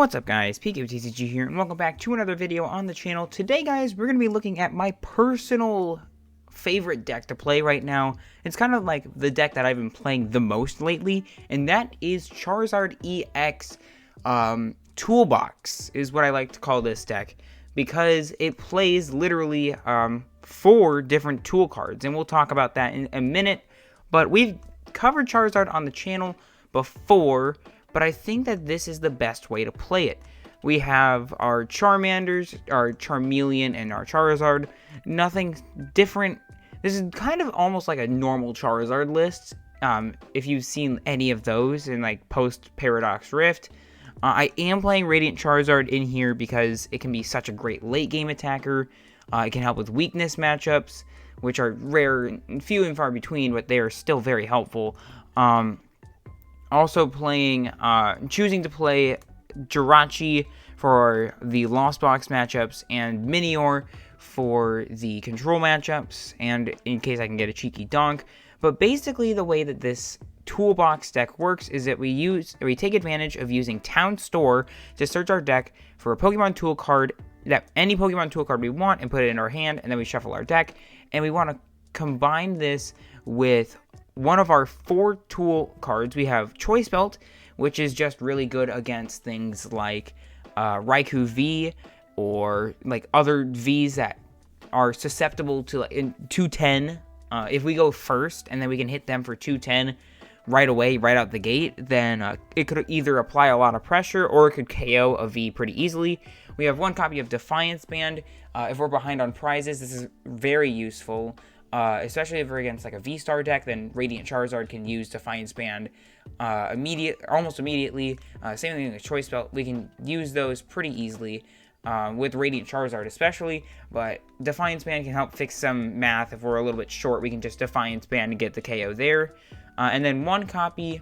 What's up guys, PTCGL here, and welcome back to another video on the channel. Today guys, we're going to be looking at my personal favorite deck to play right now. It's kind of like the deck that I've been playing the most lately, and that is Charizard EX Toolbox, is what I like to call this deck, because it plays literally 4 different tool cards, and we'll talk about that in a minute. But we've covered Charizard on the channel before, but I think that this is the best way to play it. We have our Charmanders, our Charmeleon, and our Charizard. Nothing different. This is kind of almost like a normal Charizard list. If you've seen any of those in like post-Paradox Rift. I am playing Radiant Charizard in here because it can be such a great late game attacker. It can help with weakness matchups, which are rare and few and far between, but they are still very helpful. Also choosing to play Jirachi for the Lost Box matchups and Minior for the control matchups, and in case I can get a cheeky donk. But basically the way that this toolbox deck works is that we take advantage of using Town Store to search our deck for a Pokemon tool card, any Pokemon tool card we want, and put it in our hand, and then we shuffle our deck, and we want to combine this with one of our 4 tool cards. We have Choice Belt, which is just really good against things like Raikou V, or like other Vs that are susceptible to like, 210. If we go first and then we can hit them for 210 right away, right out the gate, then it could either apply a lot of pressure or it could KO a V pretty easily. We have 1 copy of Defiance Band. If we're behind on prizes, this is very useful. Especially if we're against like a V-Star deck, then Radiant Charizard can use Defiance Band almost immediately. Same thing with Choice Belt. We can use those pretty easily with Radiant Charizard especially, but Defiance Band can help fix some math. If we're a little bit short, we can just Defiance Band and get the KO there. And then 1 copy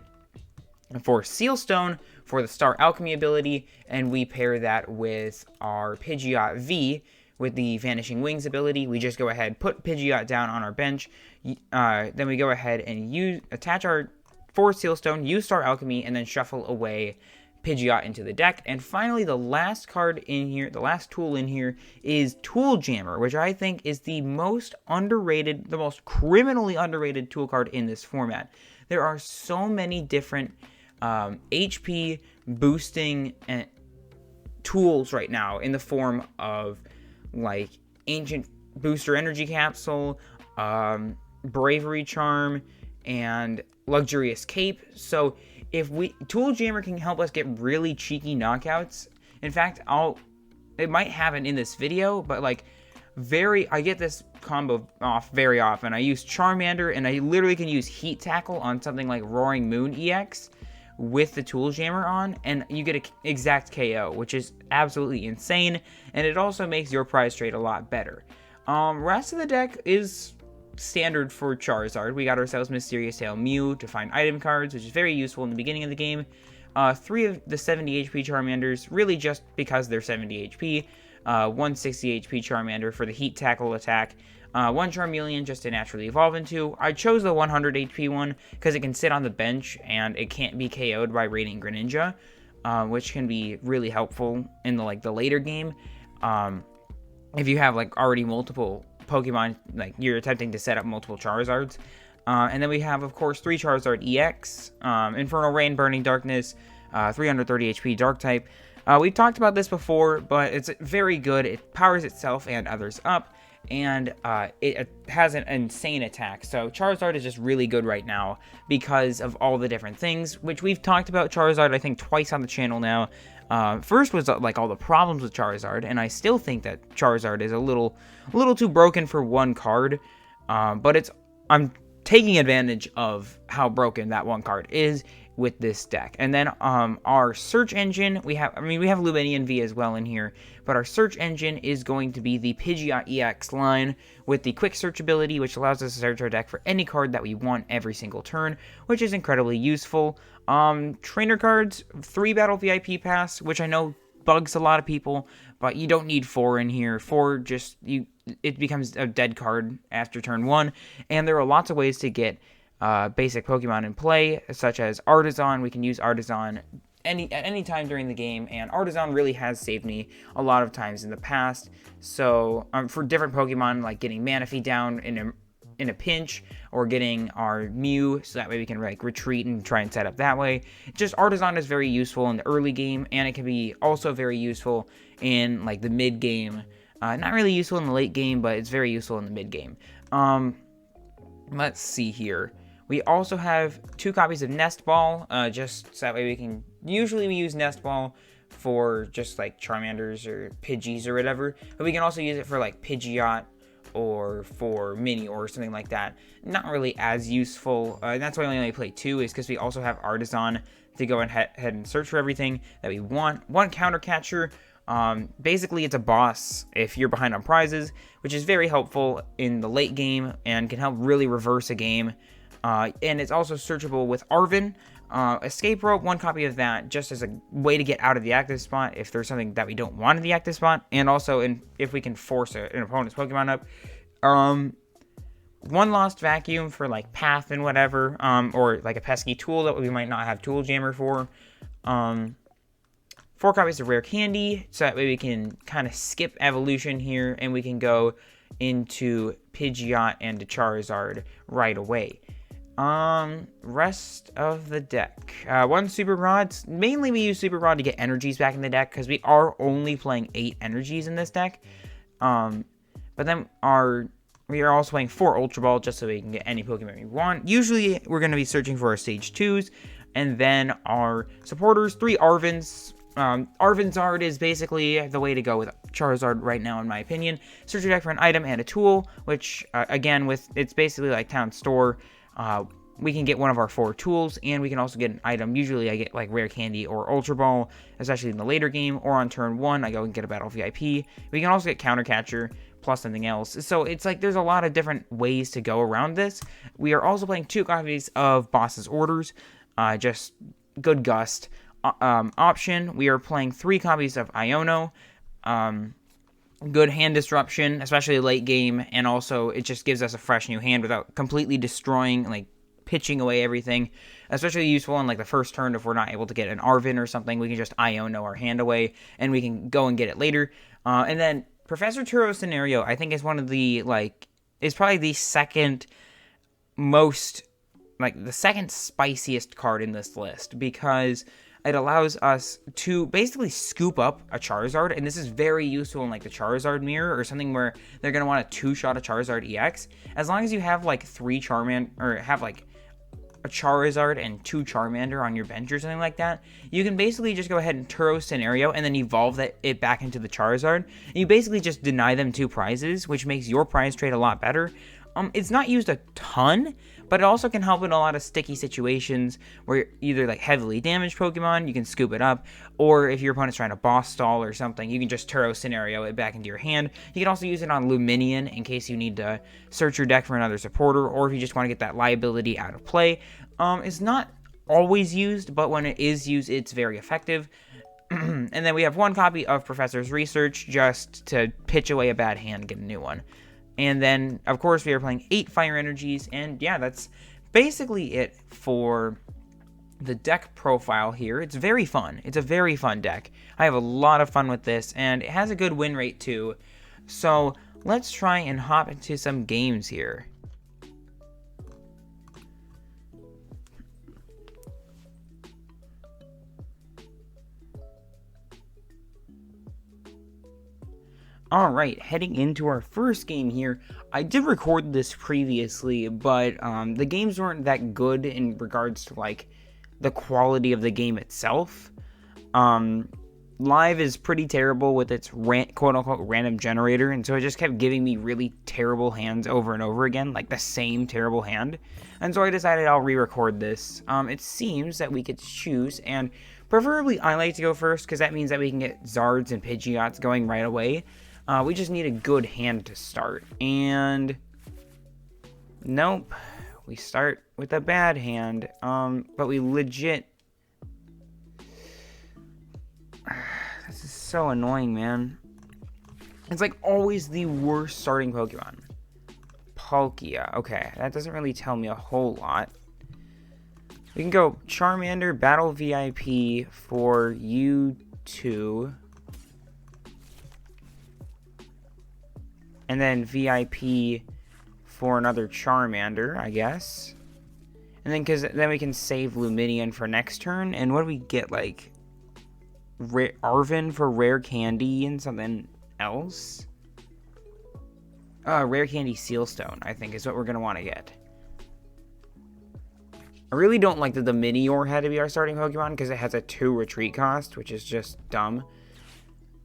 for Seal Stone for the Star Alchemy ability, and we pair that with our Pidgeot V with the Vanishing Wings ability. We just go ahead, put Pidgeot down on our bench, then we go ahead and attach our 4 Seal Stone, use Star Alchemy, and then shuffle away Pidgeot into the deck. And finally, the last card in here, the last tool in here, is Tool Jammer, which I think is the most underrated, the most criminally underrated tool card in this format. There are so many different HP boosting tools right now in the form of like Ancient Booster Energy Capsule, Bravery Charm, and Luxurious Cape. So if Tool Jammer can help us get really cheeky knockouts. In fact, it might happen in this video, but like I get this combo off very often. I use Charmander, and I literally can use Heat Tackle on something like Roaring Moon EX with the Tool Jammer on, and you get an exact KO, which is absolutely insane, and it also makes your prize trade a lot better. Rest of the deck is standard for Charizard. We got ourselves Mysterious Tail Mew to find item cards, which is very useful in the beginning of the game. 3 of the 70 HP Charmanders, really just because they're 70 HP. 160 HP Charmander for the Heat Tackle attack. 1 Charmeleon just to naturally evolve into. I chose the 100 HP one because it can sit on the bench and it can't be KO'd by Radiant Greninja, which can be really helpful in the later game. If you have like already multiple Pokemon, like you're attempting to set up multiple Charizards. And then we have, of course, 3 Charizard EX, Infernal Rain, Burning Darkness, 330 HP Dark type. We've talked about this before, but it's very good. It powers itself and others up, and it has an insane attack. So Charizard is just really good right now because of all the different things, which we've talked about Charizard, I think, twice on the channel now. First was like all the problems with Charizard, and I still think that Charizard is a little too broken for 1 card, but I'm taking advantage of how broken that 1 card is with this deck. And then our search engine, we have Lumineon V as well in here, but our search engine is going to be the Pidgeot EX line with the quick search ability, which allows us to search our deck for any card that we want every single turn, which is incredibly useful. Trainer cards, 3 Battle VIP Pass, which I know bugs a lot of people, but you don't need 4 in here. 4 it becomes a dead card after turn 1, and there are lots of ways to get basic Pokemon in play, such as Artisan. We can use Artisan at any time during the game, and Artisan really has saved me a lot of times in the past. So for different Pokemon, like getting Manaphy down in a pinch, or getting our Mew, so that way we can like retreat and try and set up that way. Just Artisan is very useful in the early game, and it can be also very useful in like the mid game. Not really useful in the late game, but it's very useful in the mid game. Let's see here. We also have 2 copies of Nest Ball, just so that way we can, usually we use Nest Ball for just like Charmanders or Pidgeys or whatever, but we can also use it for like Pidgeot or for Minior or something like that. Not really as useful, and that's why we only play 2, is because we also have Artisan to go ahead and search for everything that we want. 1 Counter Catcher. Basically, it's a boss if you're behind on prizes, which is very helpful in the late game and can help really reverse a game. And it's also searchable with Arven. Escape Rope, 1 copy of that, just as a way to get out of the active spot if there's something that we don't want in the active spot, and also if we can force an opponent's Pokemon up. 1 Lost Vacuum for like Path and whatever, or like a pesky tool that we might not have Tool Jammer for. 4 copies of Rare Candy, so that way we can kind of skip evolution here, and we can go into Pidgeot and to Charizard right away. Rest of the deck. 1 Super Rod. Mainly we use Super Rod to get energies back in the deck, because we are only playing 8 energies in this deck. But then we are also playing 4 Ultra Ball, just so we can get any Pokemon we want. Usually we're going to be searching for our Stage 2s, and then our supporters, 3 Arvens. Arvenzard is basically the way to go with Charizard right now, in my opinion. Search your deck for an item and a tool, which, again, it's basically like Town Store. We can get one of our 4 tools, and we can also get an item. Usually I get like Rare Candy or Ultra Ball, especially in the later game, or on turn 1, I go and get a Battle VIP. We can also get Counter Catcher, plus something else. So it's like there's a lot of different ways to go around this. We are also playing 2 copies of Boss's Orders, just good gust. Option, we are playing 3 copies of Iono. Good hand disruption, especially late game, and also it just gives us a fresh new hand without completely destroying, like pitching away everything. Especially useful in like the first turn if we're not able to get an Arven or something. We can just Iono our hand away, and we can go and get it later. And then Professor Turo's Scenario, I think, is one of the is probably the second most, the second spiciest card in this list, because it allows us to basically scoop up a Charizard, and this is very useful in like the Charizard mirror or something where they're going to want to 2-shot a Charizard EX. As long as you have like 3 Charmander, or have like a Charizard and 2 Charmander on your bench or something like that, you can basically just go ahead and Turo Scenario and then evolve it back into the Charizard. And you basically just deny them 2 prizes, which makes your prize trade a lot better. It's not used a ton, but it also can help in a lot of sticky situations where you're either like heavily damaged Pokemon, you can scoop it up, or if your opponent's trying to boss stall or something, you can just Turo Scenario it back into your hand. You can also use it on Lumineon in case you need to search your deck for another supporter, or if you just want to get that liability out of play. It's not always used, but when it is used, it's very effective. And then we have 1 copy of Professor's Research, just to pitch away a bad hand and get a new one. And then, of course, we are playing 8 Fire Energies, and yeah, that's basically it for the deck profile here. It's very fun. It's a very fun deck. I have a lot of fun with this, and it has a good win rate too. So let's try and hop into some games here. Alright, heading into our first game here. I did record this previously, but the games weren't that good in regards to like the quality of the game itself. Live is pretty terrible with its quote-unquote random generator, and so it just kept giving me really terrible hands over and over again, like the same terrible hand. And so I decided I'll re-record this. It seems that we could choose, and preferably I like to go first, because that means that we can get Zards and Pidgeots going right away. We just need a good hand to start, and nope, we start with a bad hand, but we legit, this is so annoying, man. It's like always the worst starting Pokemon. Palkia, okay, that doesn't really tell me a whole lot. We can go Charmander Battle VIP for U2. And then VIP for another Charmander, I guess. And then, then we can save Lumineon for next turn. And what do we get, like, Arven for Rare Candy and something else? Rare Candy Sealstone, I think, is what we're going to want to get. I really don't like that the Minior had to be our starting Pokemon, because it has a 2 retreat cost, which is just dumb.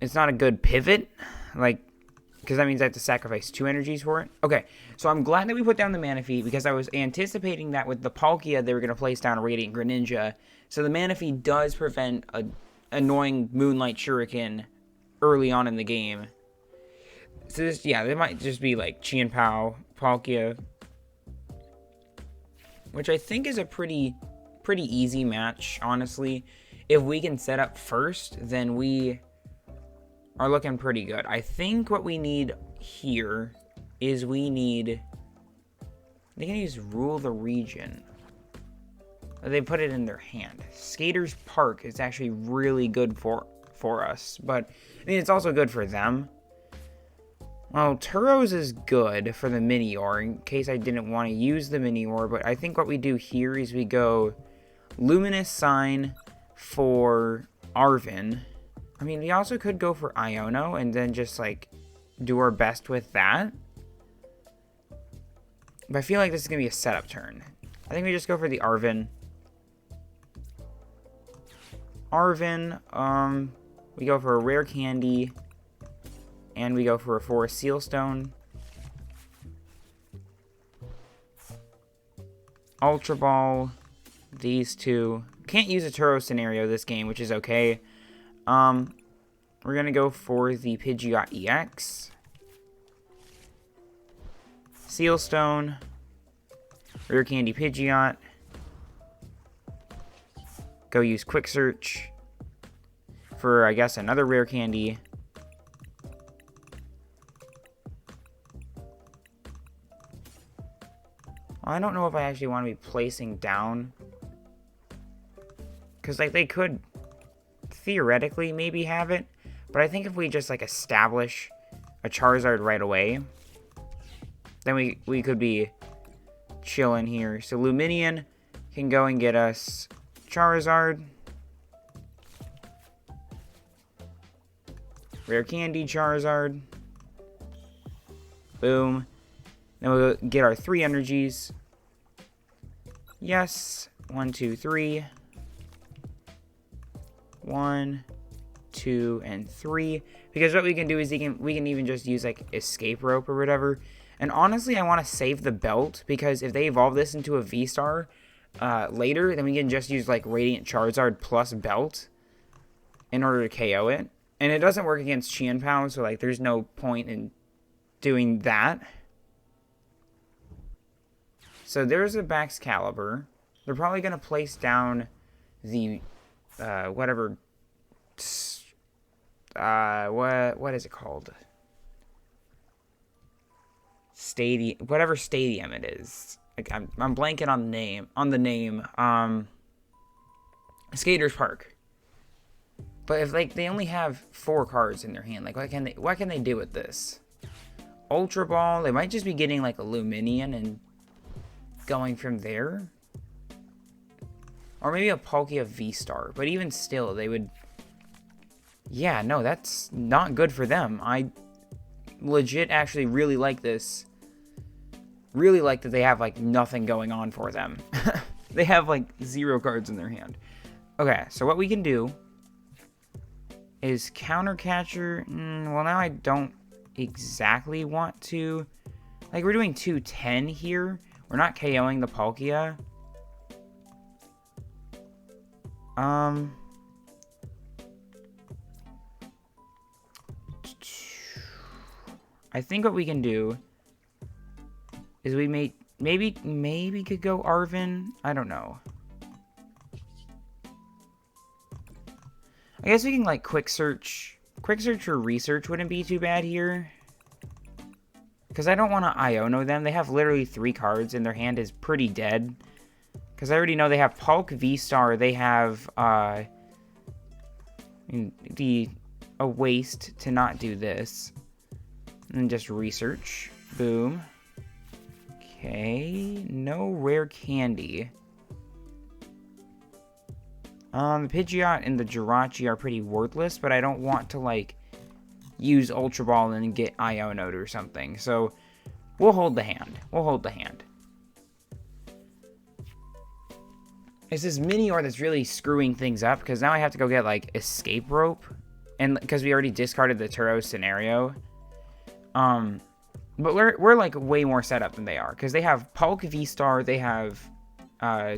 It's not a good pivot, like, because that means I have to sacrifice 2 energies for it. Okay, so I'm glad that we put down the Manaphy, because I was anticipating that with the Palkia, they were going to place down a Radiant Greninja. So the Manaphy does prevent an annoying Moonlight Shuriken early on in the game. So this, yeah, they might just be like Chien-Pao, Palkia, which I think is a pretty easy match, honestly. If we can set up first, then we are looking pretty good. I think what we need here is we need... They can use Rule the Region. They put it in their hand. Skater's Park is actually really good for us, but I mean, it's also good for them. Well, Turos is good for the Minior, in case I didn't want to use the Minior, but I think what we do here is we go Luminous Sign for Arven. I mean, we also could go for Iono and then just, like, do our best with that. But I feel like this is going to be a setup turn. I think we just go for the Arven. We go for a Rare Candy. And we go for a Forest Sealstone. Ultra Ball. These two. Can't use a Turo scenario this game, which is okay. We're going to go for the Pidgeot EX. Sealstone. Rare Candy Pidgeot. Go use Quick Search for, I guess, another Rare Candy. I don't know if I actually want to be placing down. Because, like, they could theoretically maybe have it. But I think if we just, like, establish a Charizard right away, then we could be chilling here. So Lumineon can go and get us Charizard. Rare Candy Charizard. Boom. Then we'll get our 3 energies. Yes. 1, 2, 3. 1, 2, and 3. Because what we can do is we can even just use, like, Escape Rope or whatever. And honestly, I want to save the belt, because if they evolve this into a V-Star later, then we can just use, like, Radiant Charizard plus belt in order to KO it. And it doesn't work against Chien-Pao, so, like, there's no point in doing that. So there's a Baxcalibur. They're probably going to place down the, whatever, what is it called? Stadium, whatever stadium it is. Like, I'm blanking on the name. Skater's Park. But if, like, they only have 4 cards in their hand, like, what can they do with this? Ultra Ball, they might just be getting, like, a Lumineon and going from there. Or maybe a Palkia V-Star. But even still, they would... Yeah, no, that's not good for them. I legit actually really like this. Really like that they have, like, nothing going on for them. They have, like, 0 cards in their hand. Okay, so what we can do is Counter Catcher. Well, now I don't exactly want to. Like, we're doing 210 here. We're not KOing the Palkia. I think what we can do is we maybe could go Arven. I don't know. I guess we can, like, Quick Search. Quick Search or Research wouldn't be too bad here. Because I don't want to Iono them. They have literally 3 cards and their hand is pretty dead. Because I already know they have Pulk V-Star. They have a waste to not do this. And just research. Boom. Okay. No rare candy. The Pidgeot and the Jirachi are pretty worthless, but I don't want to, like, use Ultra Ball and get Iono'd or something. So, we'll hold the hand. We'll hold the hand. It's this Minior that's really screwing things up, because now I have to go get, like, Escape Rope. And because we already discarded the Turo scenario. But we're like, way more set up than they are. Because they have Pulk V-Star, they have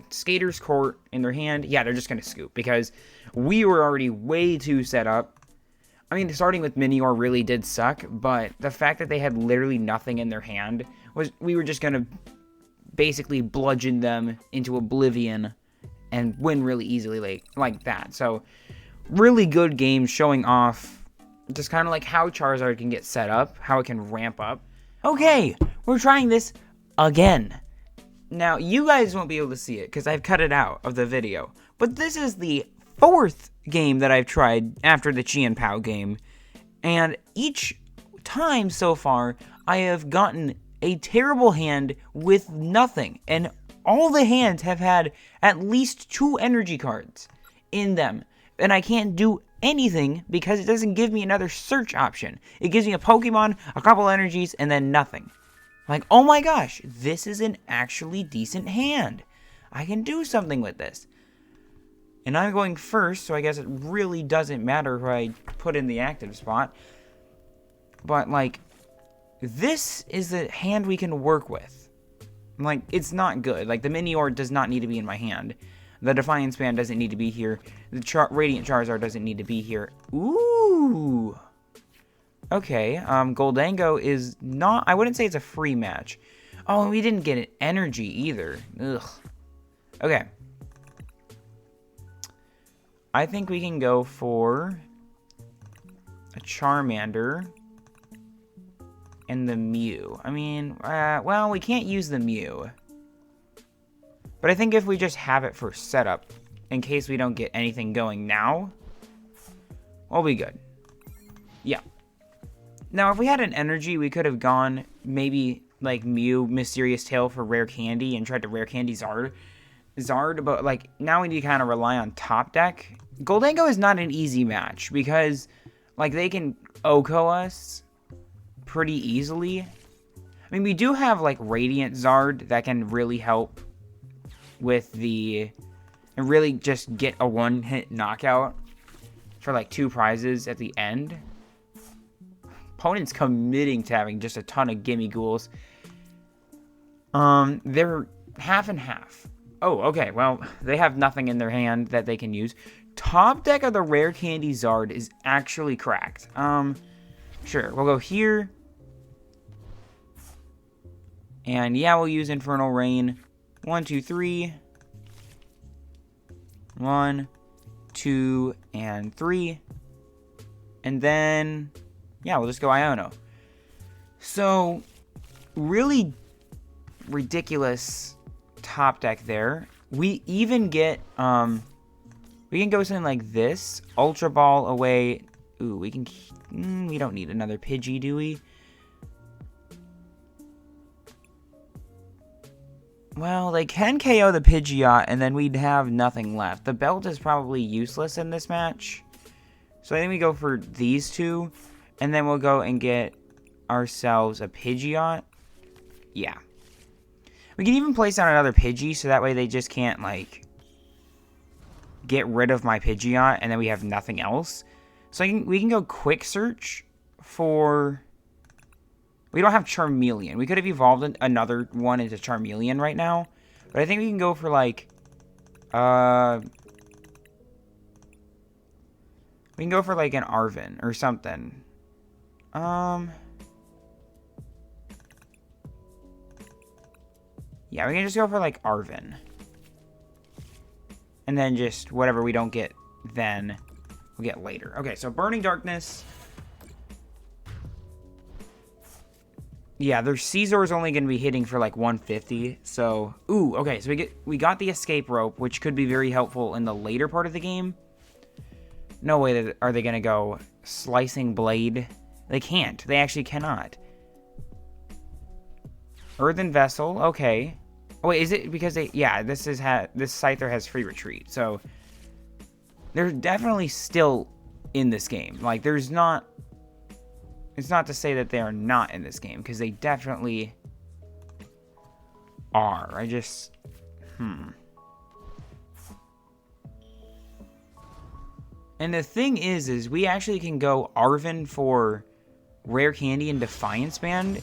Skater's Court in their hand. Yeah, they're just going to scoop, because we were already way too set up. I mean, starting with Minior really did suck, but the fact that they had literally nothing in their hand was, we were just going to basically bludgeon them into oblivion and win really easily like that. So, really good game showing off just kind of like how Charizard can get set up, how it can ramp up. Okay, we're trying this again. Now, you guys won't be able to see it because I've cut it out of the video, but this is the 4th game that I've tried after the Chien-Pao game, and each time so far, I have gotten a terrible hand with nothing, and all the hands have had at least 2 energy cards in them, and I can't do anything because it doesn't give me another search option. It gives me a Pokemon, a couple energies, and then nothing. Like, oh my gosh, this is an actually decent hand. I can do something with this. And I'm going first, so I guess it really doesn't matter who I put in the active spot. But, like, this is the hand we can work with. Like, it's not good. Like, the Minior does not need to be in my hand. The Defiance Band doesn't need to be here. The Radiant Charizard doesn't need to be here. Ooh. Okay, Gholdengo is not... I wouldn't say it's a free match. Oh, and we didn't get an energy either. Ugh. Okay. I think we can go for a Charmander and the Mew. I mean, well, we can't use the Mew. But I think if we just have it for setup, in case we don't get anything going now, we'll be good. Yeah. Now, if we had an energy, we could have gone maybe like Mew Mysterious Tail for Rare Candy and tried to Rare Candy Zard, but like now we need to kind of rely on top deck. Gholdengo is not an easy match because like they can OHKO us pretty easily. I mean, we do have like Radiant Zard that can really help with and really just get a one-hit knockout for like 2 prizes at the end. Opponent's committing to having just a ton of gimme ghouls. They're half and half. Oh, okay, well, they have nothing in their hand that they can use. Top deck of the Rare Candy Zard is actually cracked. Sure, we'll go here. And yeah, we'll use Infernal Rain. 1, 2, 3. 1, 2, and 3. And then... yeah, we'll just go Iono. So, really ridiculous top deck there. We even get, we can go something like this. Ultra Ball away. Ooh, we can, we don't need another Pidgey, do we? Well, they can KO the Pidgeot, and then we'd have nothing left. The belt is probably useless in this match. So I think we go for these 2. And then we'll go and get ourselves a Pidgeot. Yeah. We can even place down another Pidgey, so that way they just can't, like, get rid of my Pidgeot, and then we have nothing else. So we can go Quick Search for... we don't have Charmeleon. We could have evolved another one into Charmeleon right now. But I think we can go for, like... we can go for, like, an Arven or something. Yeah, we can just go for, like, Arven. And then just whatever we don't get then, we'll get later. Okay, so Burning Darkness. Yeah, their Caesar is only going to be hitting for like 150. So, ooh, okay. So we got the escape rope, which could be very helpful in the later part of the game. No way that are they going to go slicing blade. They can't. They actually cannot. Earthen vessel. Okay. Oh, wait, is it because they? Yeah, this Scyther has free retreat. So they're definitely still in this game. Like, there's not. It's not to say that they are not in this game, because they definitely are. I just... And the thing is we actually can go Arven for Rare Candy and Defiance Band.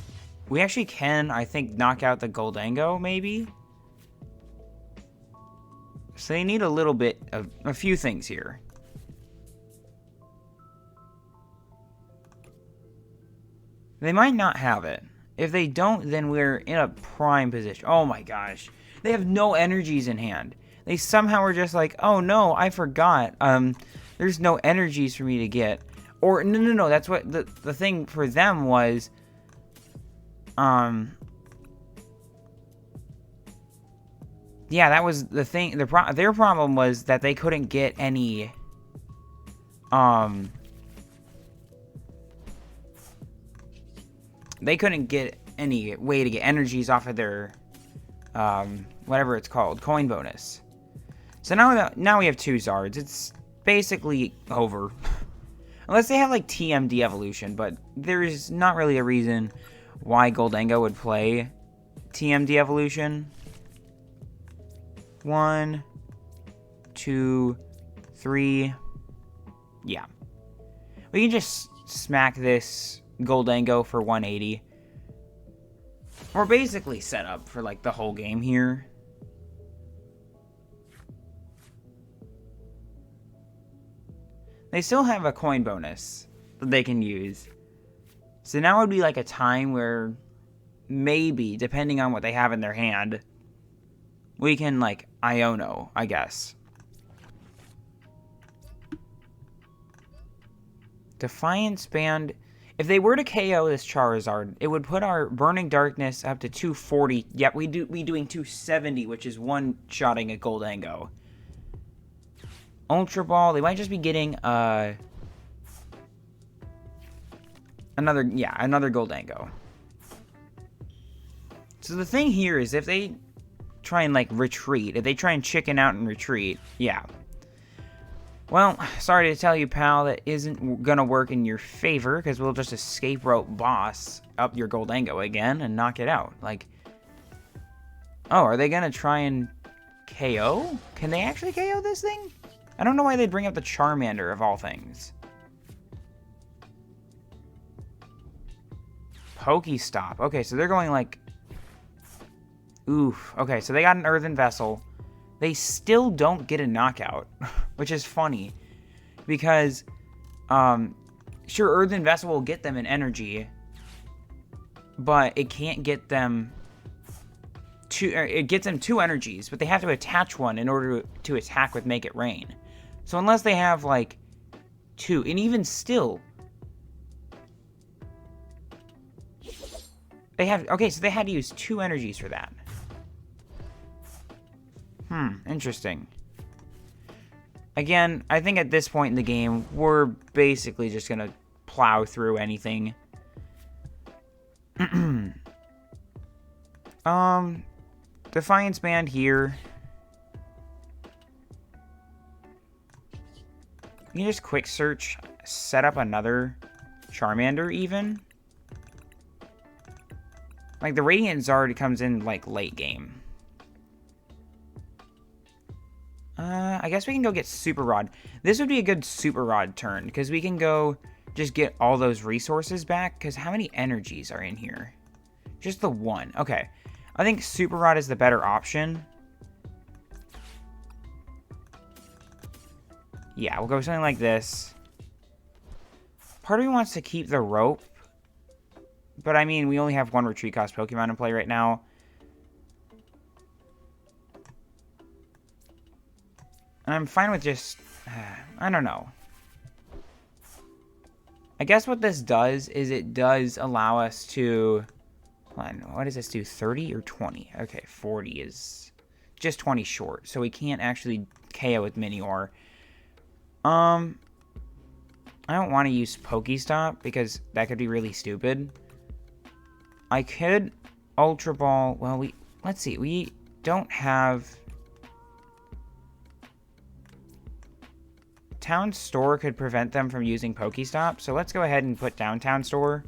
We actually can, I think, knock out the Gholdengo, maybe? So they need a little bit of... a few things here. They might not have it. If they don't, then we're in a prime position. Oh my gosh. They have no energies in hand. They somehow are just like, oh no, I forgot. There's no energies for me to get. Or, no. That's what the thing for them was. Yeah, that was the thing. Their problem was that they couldn't get any, they couldn't get any way to get energies off of their, whatever it's called, coin bonus. So now we have 2 Zards. It's basically over. Unless they have, like, TMD evolution, but there's not really a reason why Gholdengo would play TMD evolution. 1, 2, 3. Yeah. We can just smack this Gholdengo for 180. We're basically set up for, like, the whole game here. They still have a coin bonus that they can use. So now would be like a time where maybe, depending on what they have in their hand, we can, like, Iono, I guess. Defiance Band. If they were to KO this Charizard, it would put our Burning Darkness up to 240. Yep, we'd be doing 270, which is one-shotting a Gholdengo. Ultra Ball, they might just be getting another Gholdengo. So the thing here is if they try and, like, retreat, if they try and chicken out and retreat, yeah. Well, sorry to tell you, pal, that isn't gonna work in your favor, because we'll just Escape Rope boss up your Gholdengo again and knock it out. Like, oh, are they gonna try and KO? Can they actually KO this thing? I don't know why they bring up the Charmander, of all things. Pokestop. Okay, so they're going, like... Oof. Okay, so they got an Earthen Vessel. They still don't get a knockout, which is funny. Because, sure, Earthen Vessel will get them an energy, but it can't get them... It gets them 2 energies, but they have to attach one in order to attack with Make It Rain. So unless they have, like, 2, and even still... They have... Okay, so they had to use 2 energies for that. Interesting. Again, I think at this point in the game, we're basically just gonna plow through anything. Defiance Band here. You can just quick search, set up another Charmander even. Like, the Radiant Zard comes in, like, late game. I guess we can go get Super Rod. This would be a good Super Rod turn, because we can go just get all those resources back, because how many energies are in here? Just the 1. Okay. I think Super Rod is the better option. Yeah, we'll go something like this. Part of me wants to keep the rope. But, I mean, we only have 1 retreat cost Pokemon in play right now. I'm fine with just... I don't know. I guess what this does is it does allow us to Hold on, what does this do? 30 or 20? Okay, 40 is just 20 short, so we can't actually KO with Minior. I don't want to use Pokestop because that could be really stupid. I could Ultra Ball. Well, let's see. We don't have... Town Store could prevent them from using Pokestop, so let's go ahead and put down Town Store.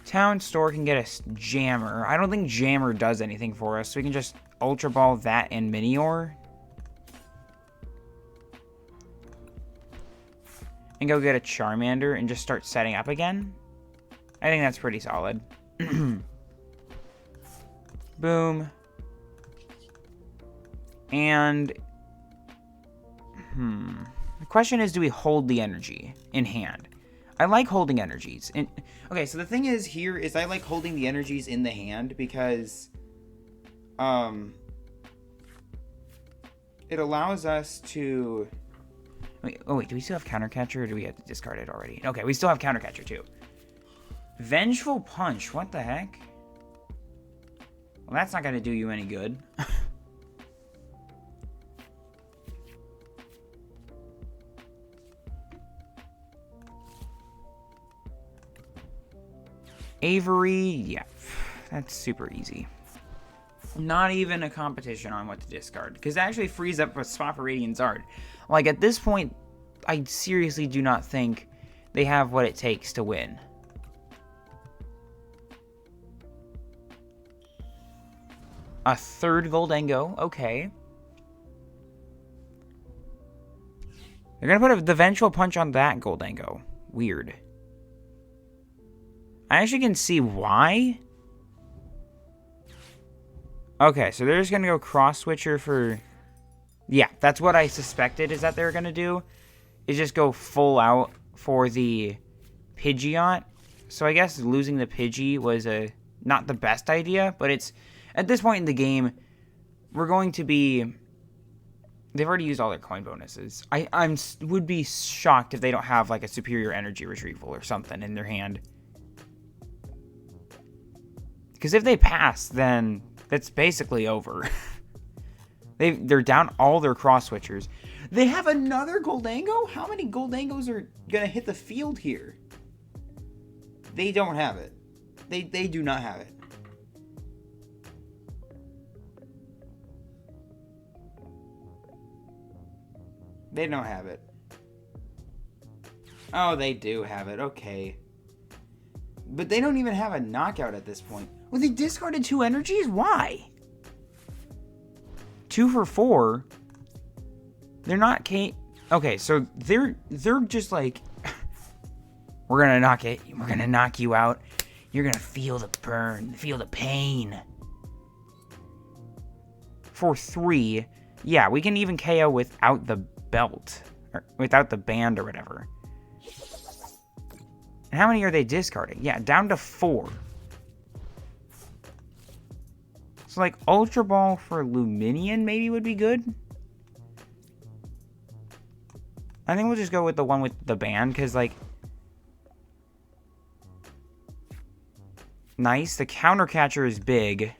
Town Store can get us Jammer. I don't think Jammer does anything for us, so we can just Ultra Ball that and Minior. And go get a Charmander and just start setting up again. I think that's pretty solid. Boom. And... The question is, do we hold the energy in hand? I like holding energies. Okay, so the thing is here is I like holding the energies in the hand because... it allows us to... Wait, do we still have Counter Catcher or do we have to discard it already? Okay, we still have Counter Catcher too. Vengeful Punch, what the heck? Well, that's not going to do you any good. Avery, yeah, that's super easy. Not even a competition on what to discard, because it actually frees up a spot for Radiant Charizard. Like, at this point, I seriously do not think they have what it takes to win. A third Gholdengo, okay. They're going to put the Vengeful Punch on that Gholdengo. Weird. I actually can see why. Okay, so they're just going to go cross-switcher for... Yeah, that's what I suspected is that they're going to do. Is just go full out for the Pidgeot. So I guess losing the Pidgey was not the best idea. But it's... At this point in the game, we're going to be... They've already used all their coin bonuses. I would be shocked if they don't have like a superior energy retrieval or something in their hand. Because if they pass, then it's basically over. They're down all their cross-switchers. They have another Gholdengo? How many Gholdengos are going to hit the field here? They don't have it. They do not have it. They don't have it. Oh, they do have it. Okay. But they don't even have a knockout at this point. Well, they discarded 2 energies? Why? 2 for 4? They're not... Okay, so they're just like... We're gonna knock it. We're gonna knock you out. You're gonna feel the burn. Feel the pain. For 3. Yeah, we can even KO without the belt. Or without the band or whatever. And how many are they discarding? Yeah, down to 4. So, like, Ultra Ball for Lumineon maybe would be good. I think we'll just go with the one with the band, because, like... Nice. The Counter Catcher is big.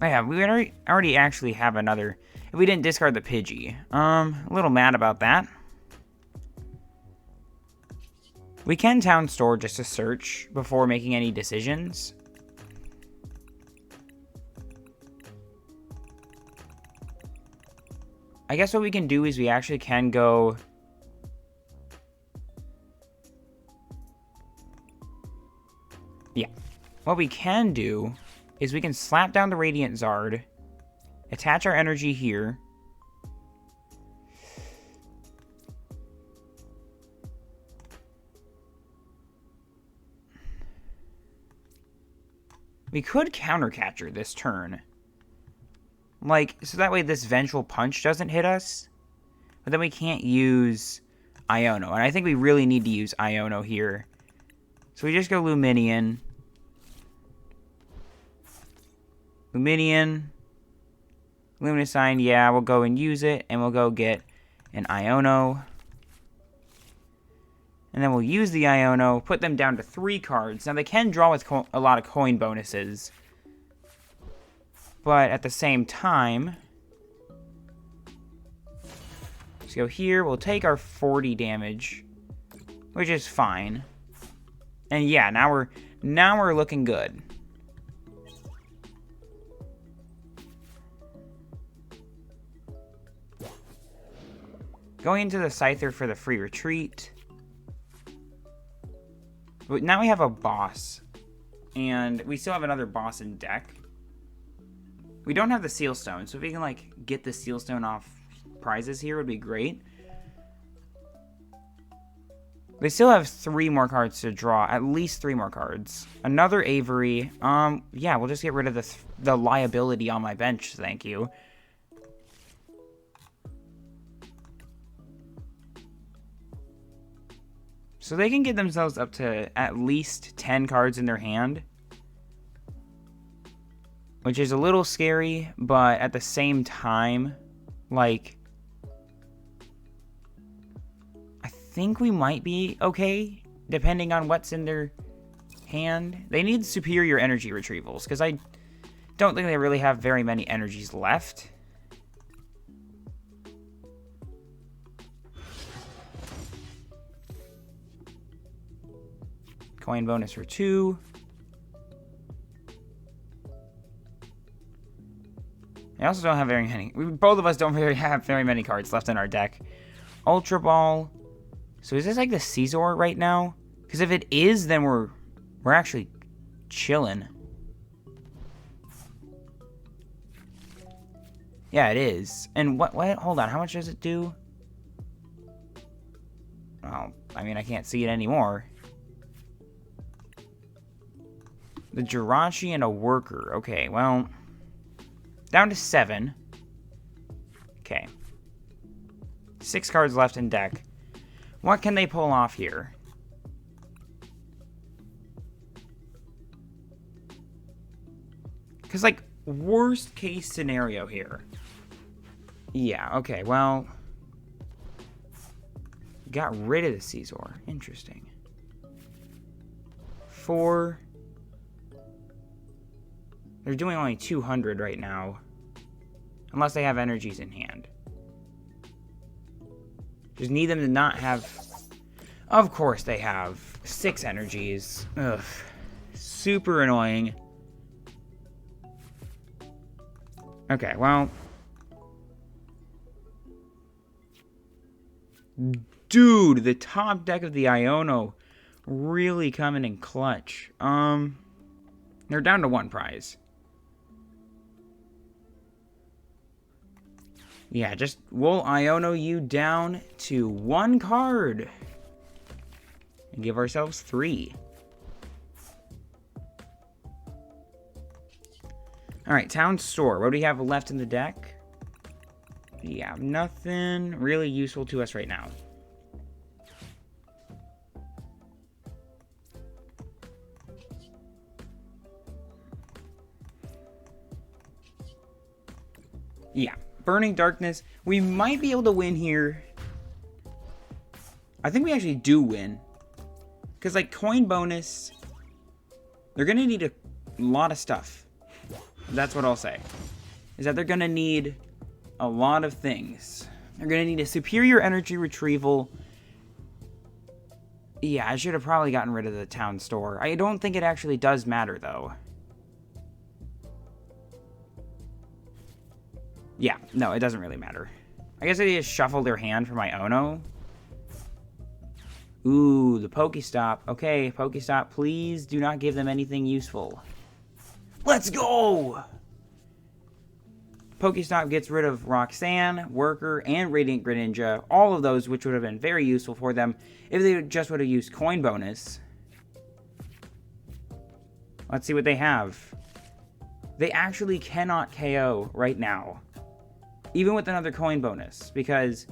Oh yeah, we already actually have another... If we didn't discard the Pidgey. A little mad about that. We can Town Store just to search before making any decisions. I guess what we can do is we actually can go... Yeah. What we can do is we can slap down the Radiant Charizard, attach our energy here. We could Counter Catcher this turn. Like, so that way this Vengeful Punch doesn't hit us. But then we can't use Iono. And I think we really need to use Iono here. So we just go Lumineon. Lumineon. Lumineon, yeah, we'll go and use it, and we'll go get an Iono. And then we'll use the Iono, put them down to 3 cards. Now, they can draw with a lot of coin bonuses. But at the same time, let's go here. We'll take our 40 damage, which is fine. And yeah, now we're looking good. Going into the Scyther for the free retreat. But now we have a boss. And we still have another boss in deck. We don't have the Seal Stone, so if we can, like, get the Seal Stone off prizes here, would be great. They still have 3 more cards to draw. At least 3 more cards. Another Avery. Yeah, we'll just get rid of the liability on my bench, thank you. So they can get themselves up to at least 10 cards in their hand. Which is a little scary, but at the same time, like, I think we might be okay, depending on what's in their hand. They need superior energy retrievals, because I don't think they really have very many energies left. Coin bonus for 2. I also don't have very many. Both of us don't have very many cards left in our deck. Ultra Ball. So is this like the Caesar right now? Because if it is, then we're actually chilling. Yeah, it is. And what? Hold on. How much does it do? Well, I mean, I can't see it anymore. The Jirachi and a Worker. Okay, well, down to 7. Okay. 6 cards left in deck. What can they pull off here? Because, like, worst case scenario here. Yeah, okay, well, got rid of the Caesar. Interesting. 4. They're doing only 200 right now. Unless they have energies in hand. Just need them to not have... Of course they have 6 energies. Ugh. Super annoying. Okay, well... Dude, the top deck of the Iono really coming in clutch. They're down to 1 prize. Yeah, just we'll Iono you down to 1 card. And give ourselves 3. Alright, Town Store. What do we have left in the deck? Yeah, nothing really useful to us right now. Yeah, Burning Darkness. We might be able to win here. I think we actually do win. Because, like, coin bonus, they're going to need a lot of stuff. That's what I'll say. Is that they're going to need a lot of things. They're going to need a superior energy retrieval. Yeah, I should have probably gotten rid of the Town Store. I don't think it actually does matter, though. Yeah, no, it doesn't really matter. I guess I just shuffle their hand for my Ono. Ooh, the Pokestop. Okay, Pokestop, please do not give them anything useful. Let's go! Pokestop gets rid of Roxanne, Worker, and Radiant Greninja. All of those, which would have been very useful for them if they just would have used coin bonus. Let's see what they have. They actually cannot KO right now. Even with another coin bonus, because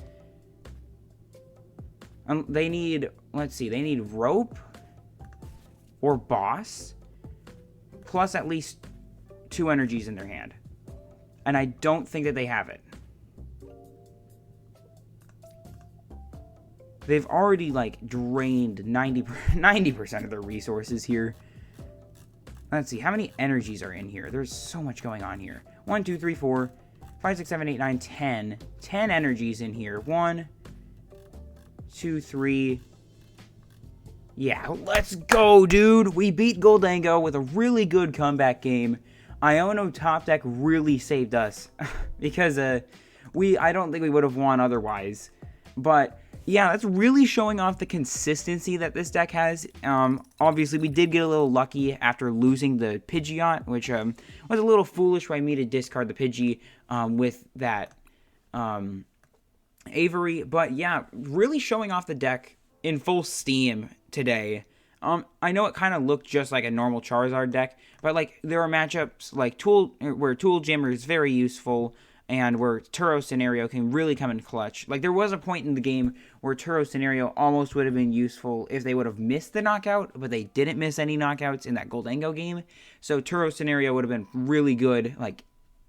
they need, let's see, they need Rope or Boss, plus at least 2 energies in their hand. and I don't think that they have it. They've already, like, drained 90% of their resources here. Let's see, how many energies are in here? There's so much going on here. 1, 2, 3, 4, 5, 6, 7, 8, 9, 10. 10 energies in here. 1, 2, 3. Yeah, let's go, dude. We beat Gholdengo with a really good comeback game. Iono top deck really saved us because I don't think we would have won otherwise. But yeah, that's really showing off the consistency that this deck has. Obviously, we did get a little lucky after losing the Pidgeot, which was a little foolish by me to discard the Pidgey with that Avery. But yeah, really showing off the deck in full steam today. I know it kind of looked just like a normal Charizard deck, but like there are matchups like where Tool Jammer is very useful, and where Turo Scenario can really come in clutch. Like, there was a point in the game where Turo Scenario almost would have been useful if they would have missed the knockout, but they didn't miss any knockouts in that Gholdengo game. So Turo Scenario would have been really good, like,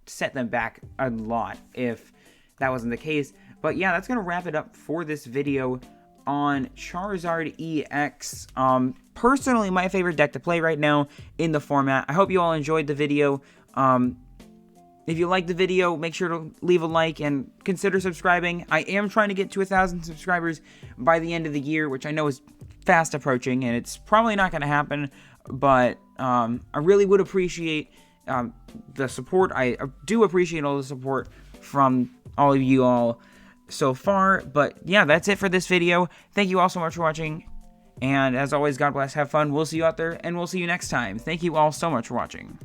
set them back a lot if that wasn't the case. But yeah, that's going to wrap it up for this video on Charizard EX. Personally, my favorite deck to play right now in the format. I hope you all enjoyed the video. If you liked the video, make sure to leave a like and consider subscribing. I am trying to get to 1,000 subscribers by the end of the year, which I know is fast approaching, and it's probably not going to happen, but I really would appreciate the support. I do appreciate all the support from all of you all so far, but yeah, that's it for this video. Thank you all so much for watching, and as always, God bless, have fun, we'll see you out there, and we'll see you next time. Thank you all so much for watching.